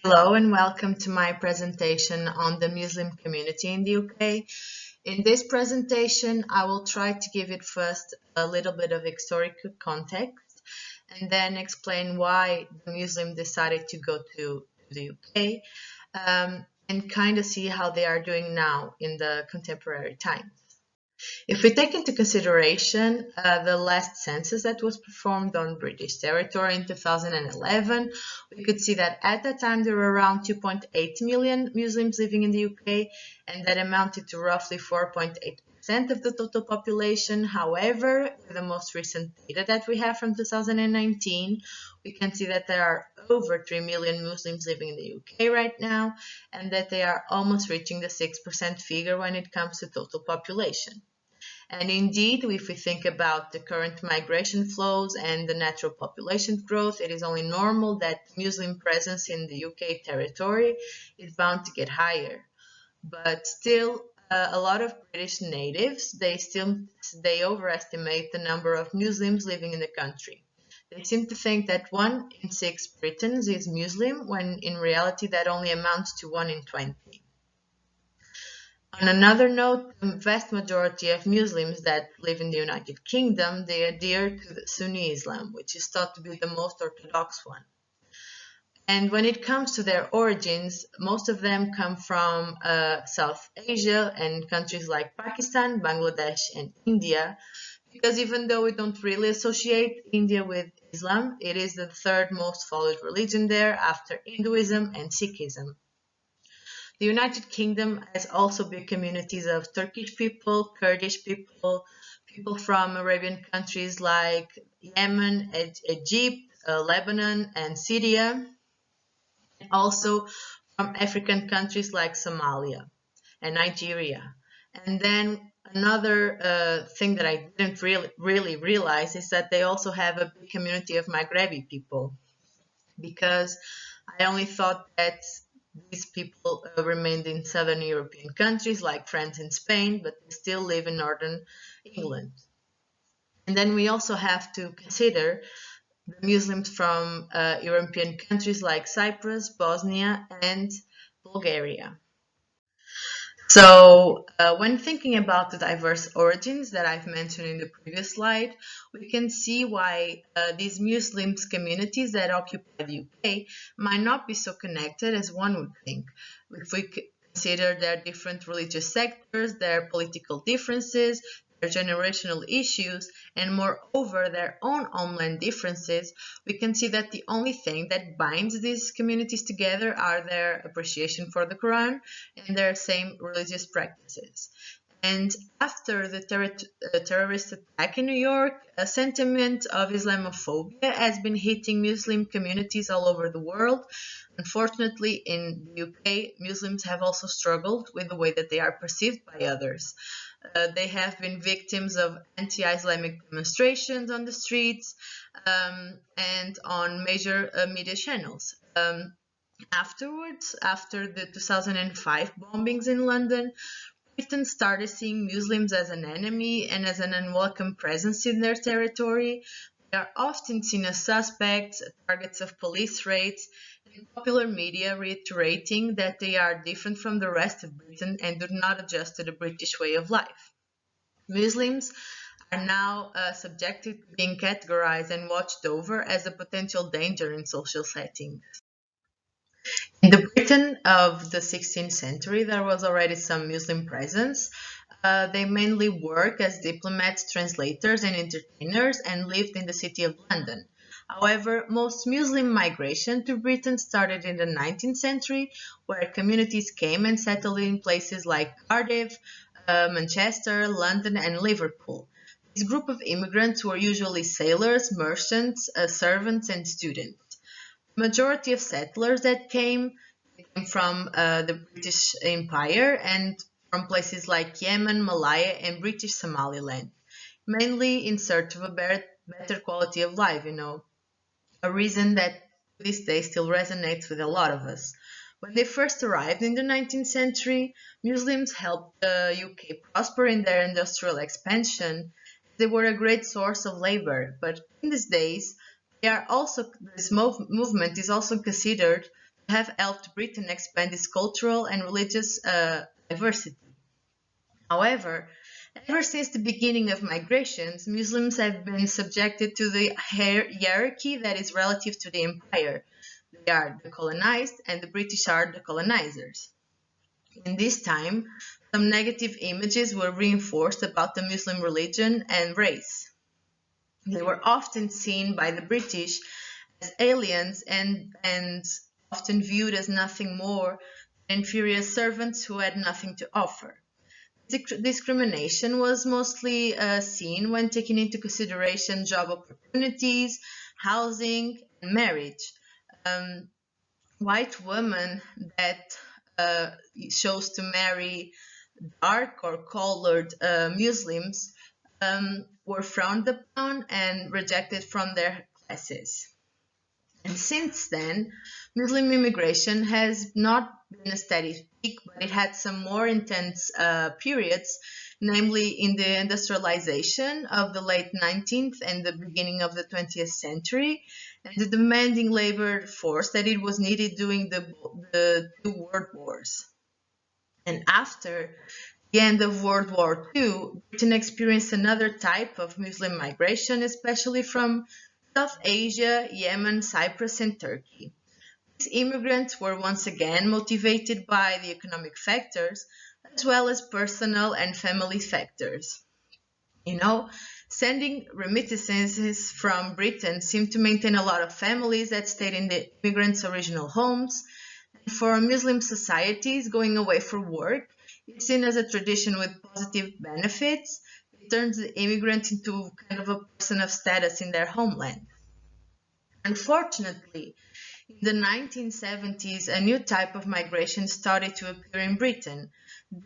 Hello and welcome to my presentation on the Muslim community in the UK. In this presentation, I will try to give it first a little bit of historical context and then explain why the Muslim decided to go to the UK and kind of see how they are doing now in the contemporary times. If we take into consideration the last census that was performed on British territory in 2011, we could see that at that time there were around 2.8 million Muslims living in the UK, and that amounted to roughly 4.8% of the total population. However, with the most recent data that we have from 2019, we can see that there are over 3 million Muslims living in the UK right now, and that they are almost reaching the 6% figure when it comes to total population. And indeed, if we think about the current migration flows and the natural population growth, it is only normal that Muslim presence in the UK territory is bound to get higher. But still, a lot of British natives, they overestimate the number of Muslims living in the country. They seem to think that 1 in 6 Britons is Muslim, when in reality that only amounts to 1 in 20. On another note, the vast majority of Muslims that live in the United Kingdom, they adhere to the Sunni Islam, which is thought to be the most orthodox one. And when it comes to their origins, most of them come from South Asia and countries like Pakistan, Bangladesh, and India, because even though we don't really associate India with Islam, it is the third most followed religion there after Hinduism and Sikhism. The United Kingdom has also big communities of Turkish people, Kurdish people, people from Arabian countries like Yemen, Egypt, Lebanon, and Syria, and also from African countries like Somalia and Nigeria. And then another thing that I didn't really realize is that they also have a big community of Maghrebi people, because I only thought that these people remained in southern European countries like France and Spain, but they still live in northern England. And then we also have to consider the Muslims from European countries like Cyprus, Bosnia, and Bulgaria. So when thinking about the diverse origins that I've mentioned in the previous slide, we can see why these Muslim communities that occupy the UK might not be so connected as one would think. If we consider their different religious sectors, their political differences, their generational issues, and moreover their own homeland differences, we can see that the only thing that binds these communities together are their appreciation for the Quran and their same religious practices. And after the terrorist attack in New York, a sentiment of Islamophobia has been hitting Muslim communities all over the world. Unfortunately, in the UK, Muslims have also struggled with the way that they are perceived by others. They have been victims of anti-Islamic demonstrations on the streets and on major media channels. Afterwards, after the 2005 bombings in London, Britain started seeing Muslims as an enemy and as an unwelcome presence in their territory. They are often seen as suspects, targets of police raids, and popular media reiterating that they are different from the rest of Britain and do not adjust to the British way of life. Muslims are now subjected to being categorized and watched over as a potential danger in social settings. In the Britain of the 16th century, there was already some Muslim presence. They mainly worked as diplomats, translators, and entertainers and lived in the city of London. However, most Muslim migration to Britain started in the 19th century, where communities came and settled in places like Cardiff, Manchester, London, and Liverpool. This group of immigrants were usually sailors, merchants, servants, and students. The majority of settlers that came from the British Empire and from places like Yemen, Malaya, and British Somaliland, mainly in search of a better quality of life, a reason that to this day still resonates with a lot of us. When they first arrived in the 19th century, Muslims helped the UK prosper in their industrial expansion. They were a great source of labor, but in these days, this movement is also considered have helped Britain expand its cultural and religious diversity. However, ever since the beginning of migrations, Muslims have been subjected to the hierarchy that is relative to the empire. They are the colonized and the British are the colonizers. In this time, some negative images were reinforced about the Muslim religion and race. They were often seen by the British as aliens and often viewed as nothing more than inferior servants who had nothing to offer. Discrimination was mostly seen when taking into consideration job opportunities, housing, and marriage. Um, White women that chose to marry dark or colored Muslims were frowned upon and rejected from their classes. And since then, Muslim immigration has not been a steady peak, but it had some more intense periods, namely in the industrialization of the late 19th and the beginning of the 20th century, and the demanding labor force that it was needed during the two world wars. And after the end of World War II, Britain experienced another type of Muslim migration, especially from South Asia, Yemen, Cyprus, and Turkey. These immigrants were once again motivated by the economic factors as well as personal and family factors. You know, sending remittances from Britain seemed to maintain a lot of families that stayed in the immigrants' original homes. And for Muslim societies, going away for work is seen as a tradition with positive benefits. It turns the immigrant into kind of a person of status in their homeland. Unfortunately, in the 1970s, a new type of migration started to appear in Britain.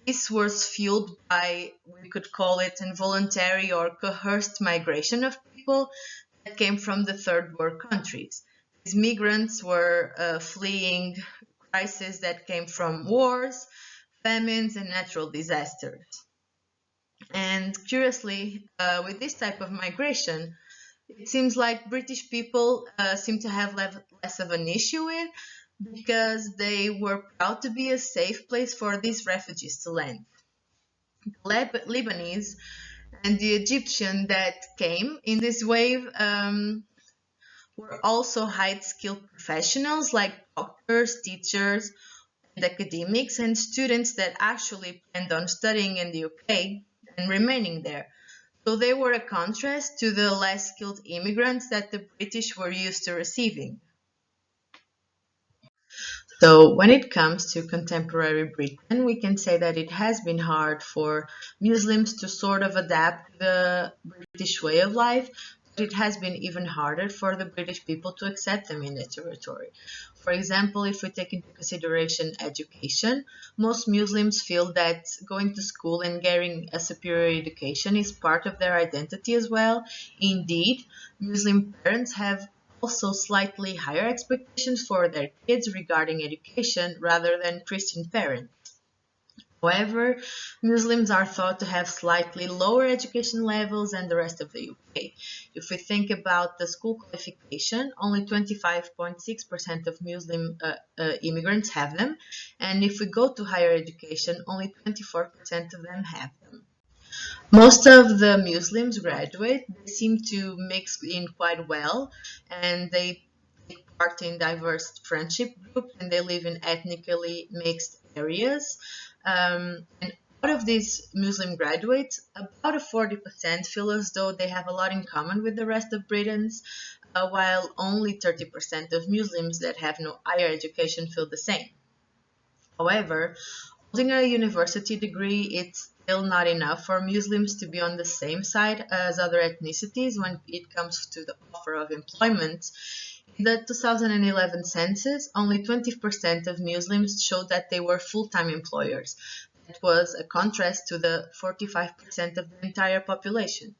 This was fueled by, we could call it, involuntary or coerced migration of people that came from the third world countries. These migrants were fleeing crises that came from wars, famines, and natural disasters. And curiously, with this type of migration, it seems like British people seem to have less of an issue with because they were proud to be a safe place for these refugees to land. The Lebanese and the Egyptian that came in this wave were also high skilled professionals like doctors, teachers, and academics, and students that actually planned on studying in the UK and remaining there. So they were a contrast to the less skilled immigrants that the British were used to receiving. So when it comes to contemporary Britain, we can say that it has been hard for Muslims to sort of adapt to the British way of life, but it has been even harder for the British people to accept them in their territory. For example, if we take into consideration education, most Muslims feel that going to school and getting a superior education is part of their identity as well. Indeed, Muslim parents have also slightly higher expectations for their kids regarding education rather than Christian parents. However, Muslims are thought to have slightly lower education levels than the rest of the UK. If we think about the school qualification, only 25.6% of Muslim immigrants have them, and if we go to higher education, only 24% of them have them. Most of the Muslims graduate, they seem to mix in quite well, and they take part in diverse friendship groups, and they live in ethnically mixed areas. And out of these Muslim graduates, about a 40% feel as though they have a lot in common with the rest of Britons, while only 30% of Muslims that have no higher education feel the same. However, holding a university degree, it's still not enough for Muslims to be on the same side as other ethnicities when it comes to the offer of employment. In the 2011 census, only 20% of Muslims showed that they were full-time employers. That was a contrast to the 45% of the entire population.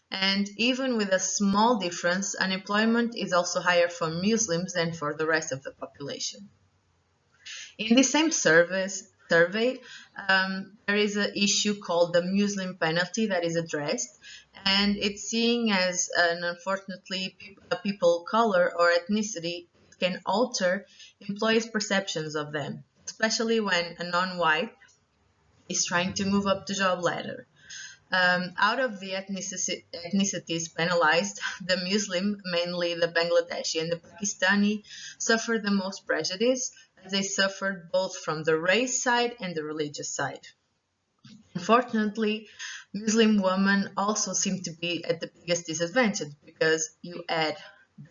And even with a small difference, unemployment is also higher for Muslims than for the rest of the population. In the same survey, there is an issue called the Muslim penalty that is addressed, and it's seen as an unfortunately people color or ethnicity can alter employees' perceptions of them, especially when a non-white is trying to move up the job ladder. Out of the ethnicities penalized, the Muslim, mainly the Bangladeshi and the Pakistani, suffered the most prejudice, as they suffered both from the race side and the religious side. Unfortunately, Muslim women also seem to be at the biggest disadvantage because you add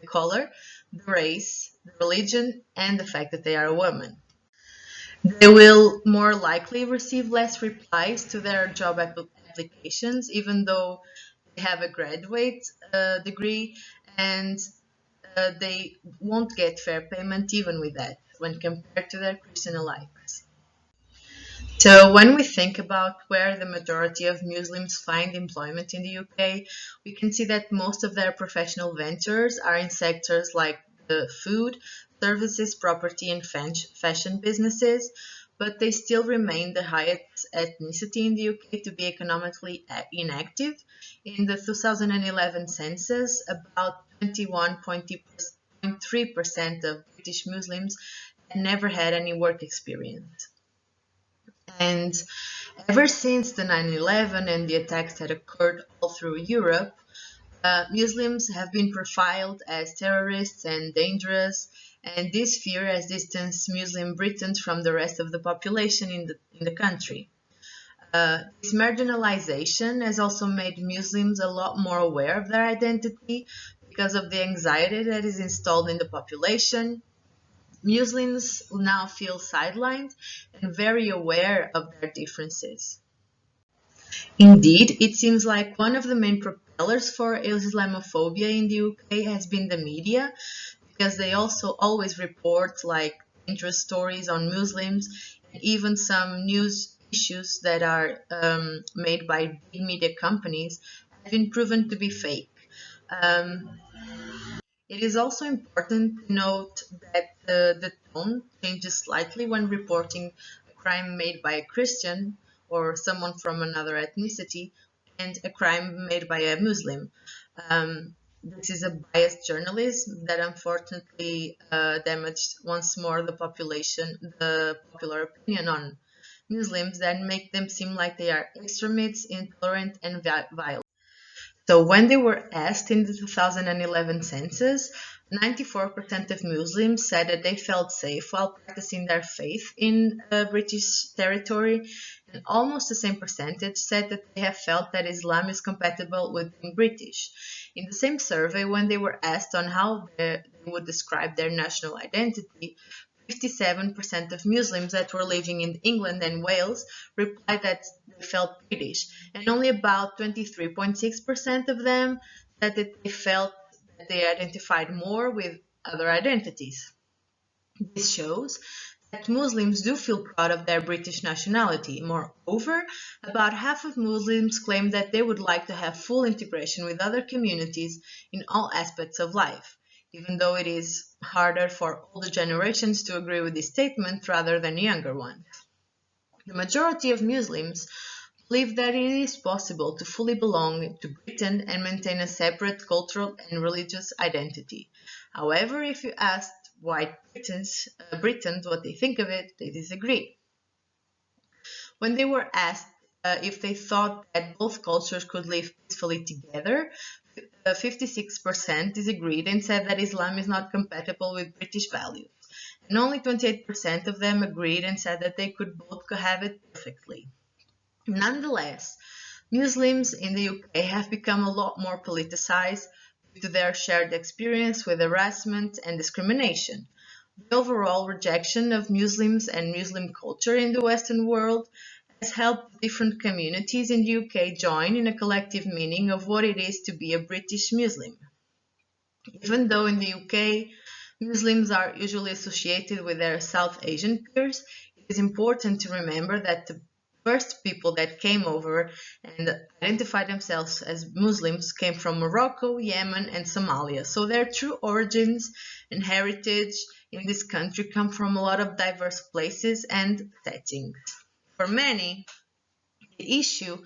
the color, the race, the religion, and the fact that they are a woman. They will more likely receive less replies to their job applications, even though they have a graduate degree, and they won't get fair payment even with that when compared to their Christian allies. So when we think about where the majority of Muslims find employment in the UK, we can see that most of their professional ventures are in sectors like the food, services, property, and fashion businesses, but they still remain the highest ethnicity in the UK to be economically inactive. In the 2011 census, about 21.3% of British Muslims had never had any work experience. And ever since the 9/11 and the attacks that occurred all through Europe, Muslims have been profiled as terrorists and dangerous, and this fear has distanced Muslim Britons from the rest of the population in the country. This marginalization has also made Muslims a lot more aware of their identity because of the anxiety that is installed in the population. Muslims now feel sidelined and very aware of their differences. Indeed, it seems like one of the main propellers for Islamophobia in the UK has been the media, because they also always report like dangerous stories on Muslims, and even some news issues that are made by big media companies have been proven to be fake. Um, It is also important to note that the tone changes slightly when reporting a crime made by a Christian or someone from another ethnicity and a crime made by a Muslim. This is a biased journalism that unfortunately damaged once more the popular opinion on Muslims, that make them seem like they are extremists, intolerant, and violent. So when they were asked in the 2011 census, 94% of Muslims said that they felt safe while practicing their faith in British territory, and almost the same percentage said that they have felt that Islam is compatible with being British. In the same survey, when they were asked on how they would describe their national identity, 57% of Muslims that were living in England and Wales replied that they felt British, and only about 23.6% of them said that they felt that they identified more with other identities. This shows that Muslims do feel proud of their British nationality. Moreover, about half of Muslims claim that they would like to have full integration with other communities in all aspects of life, even though it is harder for older generations to agree with this statement rather than younger ones. The majority of Muslims believe that it is possible to fully belong to Britain and maintain a separate cultural and religious identity. However, if you asked white Britons what they think of it, they disagree. When they were asked if they thought that both cultures could live peacefully together, 56% disagreed and said that Islam is not compatible with British values. And only 28% of them agreed and said that they could both cohabit perfectly. Nonetheless, Muslims in the UK have become a lot more politicized due to their shared experience with harassment and discrimination. The overall rejection of Muslims and Muslim culture in the Western world has helped different communities in the UK join in a collective meaning of what it is to be a British Muslim. Even though in the UK, Muslims are usually associated with their South Asian peers, it is important to remember that the first people that came over and identified themselves as Muslims came from Morocco, Yemen, and Somalia. So their true origins and heritage in this country come from a lot of diverse places and settings. For many, the issue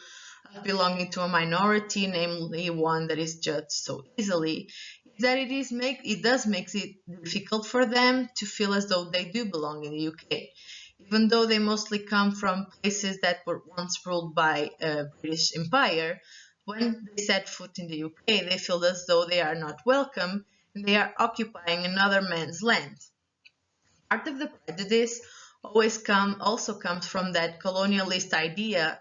of belonging to a minority, namely one that is judged so easily, is that it does makes it difficult for them to feel as though they do belong in the UK. Even though they mostly come from places that were once ruled by a British Empire, when they set foot in the UK, they feel as though they are not welcome and they are occupying another man's land. Part of the prejudice also comes from that colonialist idea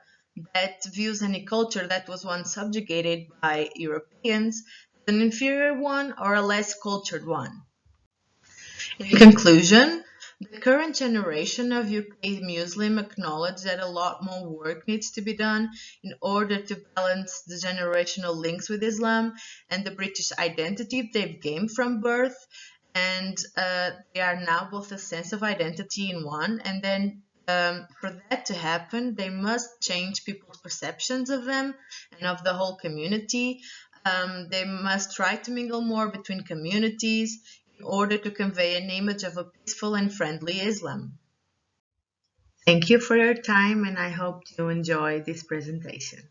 that views any culture that was once subjugated by Europeans as an inferior one or a less cultured one. In conclusion, the current generation of UK Muslim acknowledge that a lot more work needs to be done in order to balance the generational links with Islam and the British identity they've gained from birth. And they are now both a sense of identity in one. And then for that to happen, they must change people's perceptions of them and of the whole community. They must try to mingle more between communities in order to convey an image of a peaceful and friendly Islam. Thank you for your time, and I hope you enjoy this presentation.